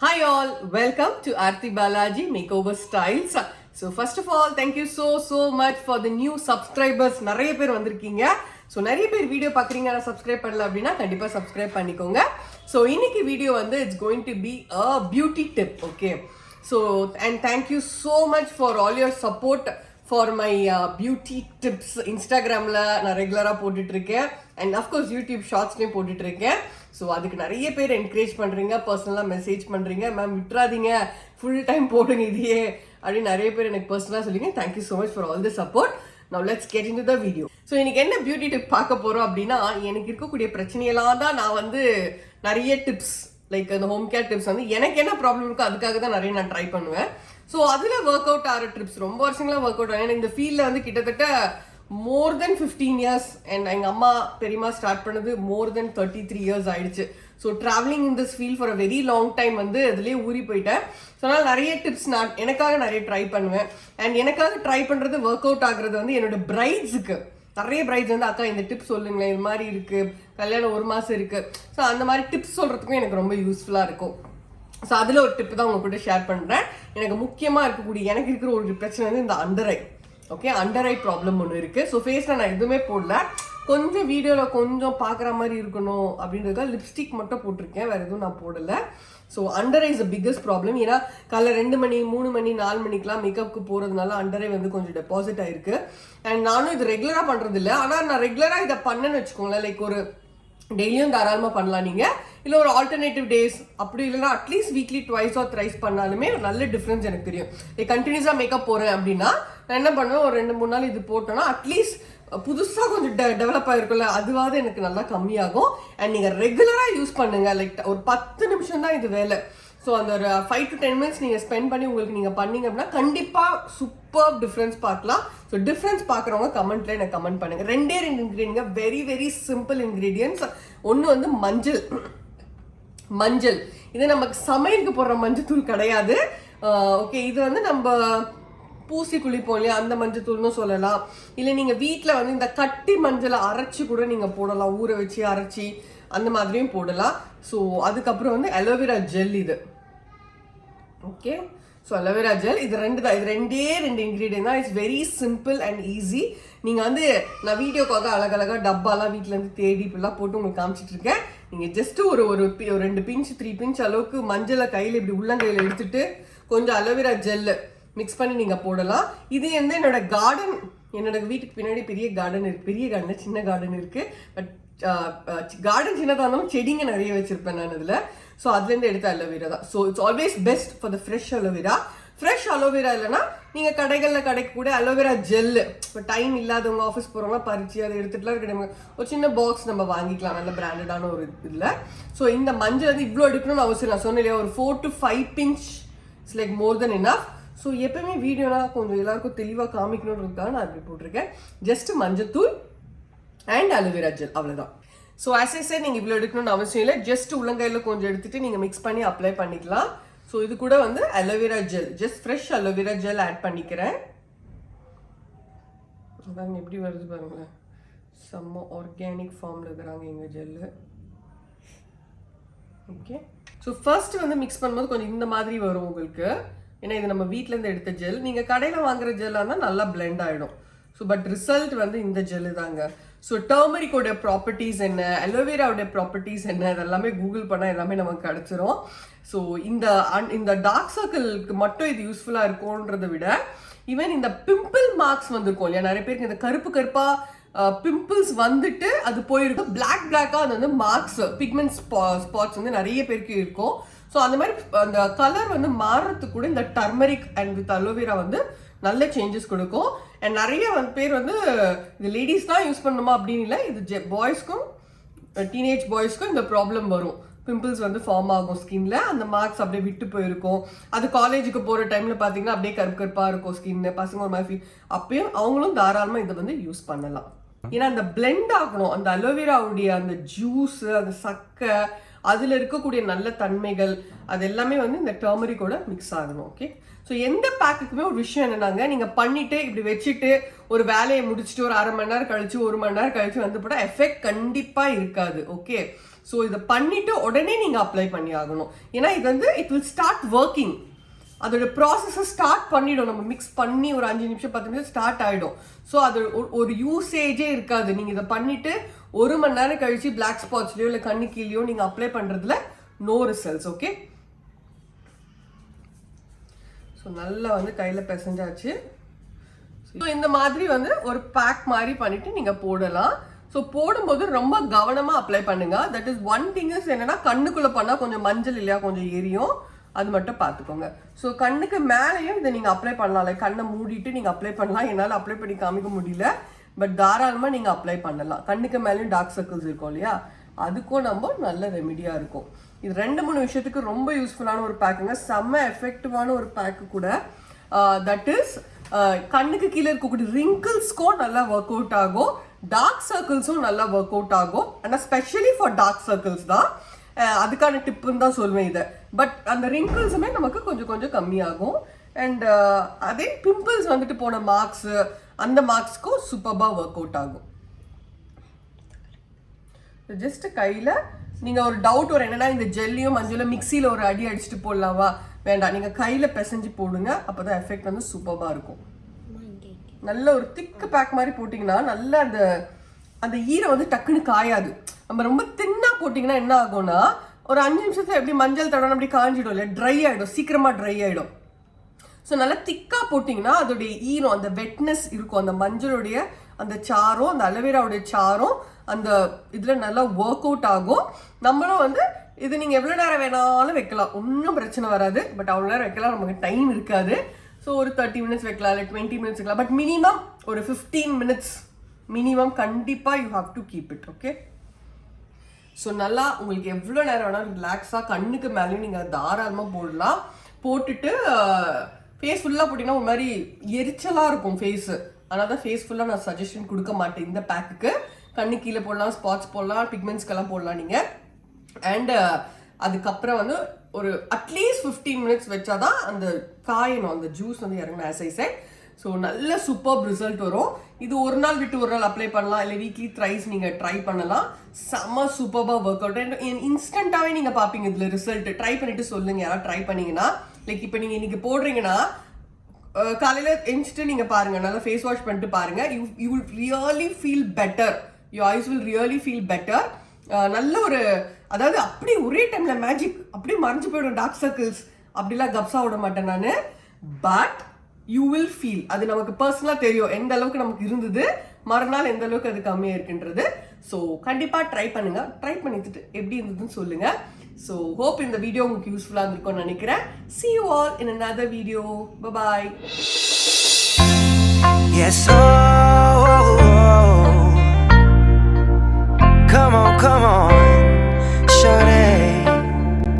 Hi all, welcome to Aarti Balaji Makeover Styles. So first of all, thank you so much for the new subscribers. நிறைய பேர் வந்திருக்கீங்க. So நிறைய பேர் video பார்க்குறீங்க, நான் subscribe பண்ணல அப்படின்னா கண்டிப்பாக சப்ஸ்கிரைப் பண்ணிக்கோங்க. ஸோ இன்னைக்கு வீடியோ வந்து it's going to be a beauty tip, okay. So and thank you so much for all your support for my beauty tips. இன்ஸ்டாகிராமில் நான் ரெகுலராக போட்டுட்ருக்கேன் அண்ட் அஃப்கோர்ஸ் யூடியூப் ஷார்ட்ஸ்லேயும் போட்டுட்ருக்கேன். ஸோ அதுக்கு நிறைய பேர் என்கரேஜ் பண்ணுறீங்க, பர்சனலாக மெசேஜ் பண்ணுறீங்க, மேம் விட்டுறாதீங்க, ஃபுல் டைம் போடுங்க இதையே அப்படின்னு நிறைய பேர் எனக்கு பர்சனலாக சொல்லிங்க. Thank you so much for all the support. Now let's get into the video. So இன்னைக்கு என்ன பியூட்டி டிப் பார்க்க போகிறோம் அப்படின்னா, எனக்கு இருக்கக்கூடிய பிரச்சனையெல்லாம் தான் நான் வந்து நிறைய டிப்ஸ் லைக் அந்த ஹோம் கேர் டிப்ஸ் வந்து எனக்கு என்ன ப்ராப்ளம் இருக்கோ அதுக்காக தான் நிறைய நான் ட்ரை பண்ணுவேன். ஸோ அதில் ஒர்க் அவுட் ஆகிற டிப்ஸ் ரொம்ப வருஷங்களாக ஒர்க் அவுட் ஆகும். இந்த ஃபீல்டில் வந்து கிட்டத்தட்ட மோர் தென் 15 years அண்ட் எங்கள் அம்மா பெரியம்மா ஸ்டார்ட் பண்ணது மோர் தென் 33 years ஆயிடுச்சு. So travelling in this field for a very long time வந்து அதுலேயே ஊறி போயிட்டேன். ஸோ அதனால் நிறைய டிப்ஸ் நான் எனக்காக நிறைய ட்ரை பண்ணுவேன். அண்ட் எனக்காக ட்ரை பண்ணுறது ஒர்க் அவுட் ஆகுறது வந்து என்னோட பிரைட்ஸுக்கு நிறைய பிரைட்ஸ் வந்து அக்கா இந்த டிப்ஸ் சொல்லுங்களேன், இது மாதிரி இருக்குது, கல்யாணம் 1 மாதம் இருக்குது. ஸோ அந்த மாதிரி டிப்ஸ் சொல்கிறதுக்கும் எனக்கு ரொம்ப யூஸ்ஃபுல்லாக இருக்கும். ஸோ அதில் ஒரு டிப் தான் உங்ககிட்ட ஷேர் பண்ணுறேன். எனக்கு முக்கியமாக இருக்கக்கூடிய எனக்கு இருக்கிற ஒரு பிரச்சனை வந்து இந்த under eye, okay, under eye problem ஒன்று இருக்குது. ஸோ ஃபேஸில் நான் எதுவுமே போடல, கொஞ்சம் வீடியோவில் கொஞ்சம் பார்க்குற மாதிரி இருக்கணும் அப்படின்றதுக்காக லிப்ஸ்டிக் மட்டும் போட்டிருக்கேன், வேறு எதுவும் நான் போடலை. So under eye is the biggest problem. ஏன்னா காலைல 2 மணி 3 மணி 4 மணிக்கெலாம் மேக்கப்புக்கு போகிறதுனால அண்டர் ஐ வந்து கொஞ்சம் டெபாசிட் ஆகிருக்கு. அண்ட் நானும் இது ரெகுலராக பண்ணுறது இல்லை, ஆனால் நான் ரெகுலராக இதை பண்ணேன்னு வச்சுக்கோங்களேன், லைக் ஒரு டெய்லியும் தாராளமாக பண்ணலாம் நீங்கள், இல்லை ஒரு ஆல்டர்னேட்டிவ் டேஸ் அப்படி இல்லைன்னா அட்லீஸ்ட் வீக்லி 2 or 3 பண்ணாலுமே ஒரு நல்ல டிஃப்ரென்ஸ் எனக்கு தெரியும். லைக் கண்டினியூஸாக மேக்கப் போகிறேன் அப்படின்னா நான் என்ன பண்ணுவேன், ஒரு 2-3 நாள் இது போட்டோன்னா அட்லீஸ்ட் புதுசாக கொஞ்சம் டெவலப் ஆகிருக்கும்ல, அதுவாவது எனக்கு நல்லா கம்மியாகும். அண்ட் நீங்கள் ரெகுலராக யூஸ் பண்ணுங்கள், லைக் ஒரு 10 நிமிஷம் தான் இது வேலை. ஸோ அந்த ஒரு 5 to 10 minutes நீங்கள் ஸ்பெண்ட் பண்ணி உங்களுக்கு நீங்கள் பண்ணீங்க அப்படின்னா கண்டிப்பாக சூப்பர் டிஃப்ரென்ஸ் பார்க்கலாம். ஸோ டிஃப்ரென்ஸ் பார்க்குறவங்க கமெண்ட்ல எனக்கு கமெண்ட் பண்ணுங்கள். 2 இன்க்ரீடியன்ட், வெரி சிம்பிள் இன்க்ரீடியன்ட்ஸ். ஒன்று வந்து மஞ்சள். இது நமக்கு சமையலுக்கு போடுற மஞ்சத்தூள் கிடையாது, ஓகே. இது வந்து நம்ம பூசி குளிப்போம் இல்லையா, அந்த மஞ்சத்தூள்னு சொல்லலாம். இல்லை நீங்கள் வீட்டில் வந்து இந்த கட்டி மஞ்சளை அரைச்சி கூட நீங்கள் போடலாம், ஊற வச்சு அரைச்சி அந்த மாதிரியும் போடலாம். ஸோ அதுக்கப்புறம் வந்து அலோவேரா ஜெல், இது ஓகே. ஸோ அலோவேரா ஜெல் இது 2 தான், இது 2 இன்க்ரீடியன்ட் தான். It's very simple and easy. நீங்கள் வந்து நான் வீடியோக்காக அழகழகாக டப்பாலாம் வீட்டிலேருந்து தேடி இப்படிலாம் போட்டு உங்களுக்கு காமிச்சிட்டு இருக்கேன். நீங்கள் ஜஸ்ட்டு ஒரு 2 பிஞ்ச் 3 பிஞ்ச் அளவுக்கு மஞ்சளை கையில் இப்படி உள்ளங்கையில் எடுத்துட்டு கொஞ்சம் அலோவேரா ஜெல்லு மிக்ஸ் பண்ணி நீங்கள் போடலாம். இது வந்து என்னோட கார்டன், என்னோட வீட்டுக்கு பின்னாடி பெரிய கார்டன் இருக்குது, பெரிய கார்டன் சின்ன கார்டன் இருக்குது. பட் கார்டன் சின்னதாக இருந்தாலும் செடிங்க நிறைய வச்சுருப்பேன் நான் இதில். ஸோ அதுலேருந்து எடுத்த அலோவேரா தான். So it's always best for the fresh aloe vera. Fresh aloe vera இல்லைனா நீங்கள் கடைகளில் கிடைக்கக்கூடிய அலோவேரா ஜெல்லு, இப்போ டைம் இல்லாதவங்க ஆஃபீஸ் போகிறவங்க பறித்து அதை எடுத்துகிட்டுலாம் கிடையாது, ஒரு சின்ன பாக்ஸ் நம்ம வாங்கிக்கலாம், நல்ல பிராண்டடான ஒரு இதில். ஸோ இந்த மஞ்சள் வந்து இவ்வளோ எடுக்கணும்னு அவசியம் நான் சொன்னேன் இல்லையா, ஒரு 4 to 5 pinch it's like more then enough. So எப்பவுமே வீடியோனா கொஞ்சம் எல்லாருக்கும் தெளிவாக காமிக்கணுன்றதுக்காக நான் அப்படி போட்டிருக்கேன். ஜஸ்ட் மஞ்சத்தூள் அண்ட் அலோவேரா ஜெல், அவ்வளோதான். ஸோ ஆஸ் ஐ சே நீங்கள் இவ்வளோ எடுக்கணும்னு அவசியம் இல்லை, ஜஸ்ட் உள்ளங்கையில் கொஞ்சம் எடுத்துகிட்டு நீங்கள் மிக்ஸ் பண்ணி அப்ளை பண்ணிக்கலாம். ஸோ இது கூட வந்து aloe vera gel, just fresh aloe vera gel add பண்ணிக்கிறேன். பாருங்க எப்படி வருது பாருங்களேன், செம்ம ஆர்கானிக் ஃபார்மில் இருக்கிறாங்க எங்கள் ஜெல்லு, ஓகே. ஸோ ஃபர்ஸ்ட் வந்து மிக்ஸ் பண்ணும்போது கொஞ்சம் இந்த மாதிரி வரும் உங்களுக்கு, ஏன்னா இது நம்ம வீட்டிலேருந்து எடுத்த ஜெல். நீங்கள் கடையில் வாங்குற ஜெல்லாக இருந்தால் நல்லா பிளெண்ட் ஆகிடும். ஸோ பட் ரிசல்ட் வந்து இந்த ஜெல்லு தாங்க. ஸோ டர்மரிக்கோட ப்ராப்பர்ட்டிஸ் என்ன, அலோவேராவோட ப்ராப்பர்ட்டிஸ் என்ன, இதெல்லாமே கூகுள் பண்ணால் எல்லாமே நமக்கு கிடச்சிரும். ஸோ இந்த டார்க் சர்க்கிளுக்கு மட்டும் இது யூஸ்ஃபுல்லாக இருக்கும்ன்றதை விட ஈவன் இந்த பிம்பிள் மார்க்ஸ் வந்துருக்கும் இல்லையா, நிறைய பேருக்கு இந்த கருப்பாக பிம்பிள்ஸ் வந்துட்டு அது போயிருக்கும், பிளாக்காக அது வந்து மார்க்ஸ் பிக்மெண்ட் ஸ்பாட்ஸ் வந்து நிறைய பேருக்கு இருக்கும். ஸோ அந்த மாதிரி அந்த கலர் வந்து மாறுறதுக்கு கூட இந்த டர்மரிக் அண்ட் வித் அலோவேரா வந்து நல்ல சேஞ்சஸ் கொடுக்கும். அண்ட் நிறைய பேர் வந்து இது லேடிஸ் தான் யூஸ் பண்ணணுமா அப்படின்னு இல்லை, இது பாய்ஸ்க்கும் டீனேஜ் பாய்ஸ்க்கும் இந்த ப்ராப்ளம் வரும். பிம்பிள்ஸ் வந்து ஃபார்ம் ஆகும் ஸ்கின்ல, அந்த மார்க்ஸ் அப்படியே விட்டு போயிருக்கும். அது காலேஜுக்கு போகிற டைமில் பார்த்தீங்கன்னா அப்படியே கருப்பாக இருக்கும் ஸ்கின்னு, பசங்க ஒரு மாதிரி அப்பயும் அவங்களும் தாராளமாக இதை வந்து யூஸ் பண்ணலாம். ஏன்னா அந்த பிளெண்ட் ஆகணும், அந்த அலோவேராவுடைய அந்த ஜூஸ், அந்த சக்கை, அதில் இருக்கக்கூடிய நல்ல தன்மைகள் அது எல்லாமே வந்து இந்த டர்மரிக்கோட மிக்ஸ் ஆகணும், ஓகே. ஸோ எந்த பேக்குக்குமே ஒரு விஷயம் என்னன்னாங்க, நீங்கள் பண்ணிட்டு இப்படி வச்சுட்டு ஒரு வேலையை முடிச்சுட்டு ஒரு 1/2 மணி நேரம் கழிச்சு 1 மணி நேரம் கழிச்சு வந்து போட்டால் எஃபெக்ட் கண்டிப்பாக இருக்காது, ஓகே. ஸோ இதை பண்ணிட்டு உடனே நீங்கள் அப்ளை பண்ணி ஆகணும். ஏன்னா இது வந்து இட் வில் ஸ்டார்ட் ஒர்க்கிங். அதோட ப்ராசஸை ஸ்டார்ட் பண்ணிடும். நம்ம மிக்ஸ் பண்ணி ஒரு 5 நிமிஷம் 10 நிமிஷம் ஸ்டார்ட் ஆகிடும். ஸோ அது ஒரு யூசேஜே இருக்காது. நீங்கள் இதை பண்ணிட்டு 1 மணி நேரம் கழிச்சு பிளாக் ஸ்பாட்ஸ்லையோ இல்லை கண்ணு கீழேயோ நீங்கள் அப்ளை பண்ணுறதுல நோ ரிசல்ட்ஸ். ஓகே, ஸோ நல்லா வந்து கையில் பிசைஞ்சாச்சு. ஸோ இந்த மாதிரி வந்து ஒரு பேக் மாதிரி பண்ணிட்டு நீங்கள் போடலாம். ஸோ போடும்போது ரொம்ப கவனமாக அப்ளை பண்ணுங்க. That is one thing is என்னன்னா, கண்ணுக்குள்ளே பண்ணால் கொஞ்சம் மஞ்சள் இல்லையா, கொஞ்சம் எரியும், அது மட்டும் பார்த்துக்கோங்க. ஸோ கண்ணுக்கு மேலேயும் இதை நீங்கள் அப்ளை பண்ணலாம். லைக் கண்ணை மூடிட்டு நீங்கள் அப்ளை பண்ணலாம். என்னால் அப்ளை பண்ணி காமிக்க முடியல, பட் தாராளமாக நீங்கள் அப்ளை பண்ணலாம். கண்ணுக்கு மேலேயும் டார்க் சர்க்கிள்ஸ் இருக்கும் இல்லையா, அதுக்கும் நம்ம நல்ல ரெமிடியாக இருக்கும். இது 2-3 விஷயத்துக்கு ரொம்ப யூஸ்ஃபுல்லான ஒரு பேக்குங்க. செம்ம எஃபெக்டிவான ஒரு பேக்கு கூட. தட் இஸ் கண்ணுக்கு கீழே இருக்கக்கூடிய ரிங்கிள்ஸ்க்கும் நல்லா ஒர்க் அவுட் ஆகும், டார்க் சர்க்கிள்ஸும் நல்லா ஒர்க் அவுட் ஆகும். ஆனால் ஸ்பெஷலி ஃபார் டார்க் சர்க்கிள்ஸ் தான் அதுக்கான டிப்புன்னு தான் சொல்லுவேன் இதை. பட் அந்த ரிங்கிள்ஸுமே நமக்கு கொஞ்சம் கொஞ்சம் கம்மியாகும். அண்ட் அதே பிம்பிள்ஸ் வந்துட்டு போன மார்க்ஸ், அந்த மார்க்ஸ்க்கும் சூப்பராக ஒர்க் அவுட் ஆகும். ஜஸ்ட் கையில் நீங்கள் ஒரு டவுட் வரும் என்னன்னா, இந்த ஜெல்லியும் மஞ்சளும் மிக்சியில் ஒரு அடி அடிச்சுட்டு போடலாமா, வேண்டாம், நீங்கள் கையில் பிசைஞ்சு போடுங்க. அப்போ தான் எஃபெக்ட் வந்து சூப்பராக இருக்கும். நல்ல ஒரு திக்கு பேக் மாதிரி போட்டிங்கன்னா நல்ல அந்த ஈரம் வந்து டக்குன்னு காயாது. நம்ம ரொம்ப தின்னா போட்டிங்கன்னா என்ன ஆகும்னா, ஒரு 5 நிமிஷத்துல எப்படி மஞ்சள் தடவை அப்படி காஞ்சிடும் இல்லை, ட்ரை ஆகிடும், சீக்கிரமாக ட்ரை ஆகிடும். ஸோ நல்லா திக்காக போட்டிங்கன்னா அதோடைய ஈரம், அந்த வெட்னஸ் இருக்கும். அந்த மஞ்சளுடைய அந்த சாரும் அந்த அலோவேராவுடைய சாரும் அந்த இதில் நல்லா ஒர்க் அவுட் ஆகும். நம்மளும் வந்து இது நீங்கள் எவ்வளோ நேரம் வேணாலும் வைக்கலாம், ஒன்றும் பிரச்சனை வராது. பட் அவ்வளோ நேரம் வைக்கலாம் நமக்கு டைம் இருக்காது. ஸோ ஒரு 30 மினிட்ஸ் வைக்கலாம், இல்லை 20 மினிட்ஸ் வைக்கலாம். பட் மினிமம் ஒரு 15 மினிட்ஸ் மினிமம் கண்டிப்பாக you have to keep it. Okay, so நல்லா உங்களுக்கு எவ்வளோ நேரம் வேணாலும் ரிலாக்ஸாக கண்ணுக்கு மேலேயும் நீங்கள் தாராளமாக போடலாம். போட்டுட்டு ஃபேஸ் ஃபுல்லாக போட்டிங்கன்னா ஒரு மாதிரி எரிச்சலாக இருக்கும் ஃபேஸு. அதனால தான் ஃபேஸ் ஃபுல்லாக நான் சஜஷன் கொடுக்க மாட்டேன் இந்த பேக்குக்கு. கண்ணு கீழே போடலாம், ஸ்பாட்ஸ் போடலாம், பிக்மெண்ட்ஸ்க்கெல்லாம் போடலாம் நீங்கள். அண்டு அதுக்கப்புறம் வந்து ஒரு அட்லீஸ்ட் 15 மினிட்ஸ் வச்சாதான் அந்த காயணும், அந்த ஜூஸ் வந்து இறங்கணும் ஆஸ் ஐ செட். ஸோ நல்ல சூப்பர் ரிசல்ட் வரும். இது ஒரு நாள் விட்டு ஒரு நாள் அப்ளை பண்ணலாம், இல்லை வீக்லி த்ரைஸ் நீங்கள் ட்ரை பண்ணலாம். செம்ம சூப்பராக ஒர்க் அவுட். இன்ஸ்டண்ட்டாகவே நீங்கள் பார்ப்பீங்க இதில் ரிசல்ட். ட்ரை பண்ணிட்டு சொல்லுங்கள் யாராவது ட்ரை பண்ணீங்கன்னா. லைக் இப்போ நீங்கள் இன்னைக்கு போடுறீங்கன்னா காலையில் எழுந்திரிச்சிட்டு நீங்கள் பாருங்கள், நல்லா ஃபேஸ் வாஷ் பண்ணிட்டு பாருங்கள். You will really feel better. Your eyes will really feel better. நல்ல ஒரு, அதாவது அப்படி ஒரே டைமில் மேஜிக் அப்படியே மறைஞ்சு போயிடும் டார்க் சர்க்கிள்ஸ். அப்படிலாம் கப்ஸா விட மாட்டேன் நான். பட் யூ வில் ஃபீல், அது நமக்கு பர்சனலாக தெரியும் எந்த அளவுக்கு நமக்கு இருந்தது, மறுநாள் எந்த அளவுக்கு அது கம்மியாக இருக்குன்றது. ஸோ கண்டிப்பாக ட்ரை பண்ணுங்க. ட்ரை பண்ணிட்டு எப்படி இருந்ததுன்னு சொல்லுங்க. ஸோ ஹோப் இந்த வீடியோ உங்களுக்கு யூஸ்ஃபுல்லாக இருந்திருக்கும்னு நினைக்கிறேன். See you all in another video. Bye-bye. Yes, oh, oh, oh. Come on, come on.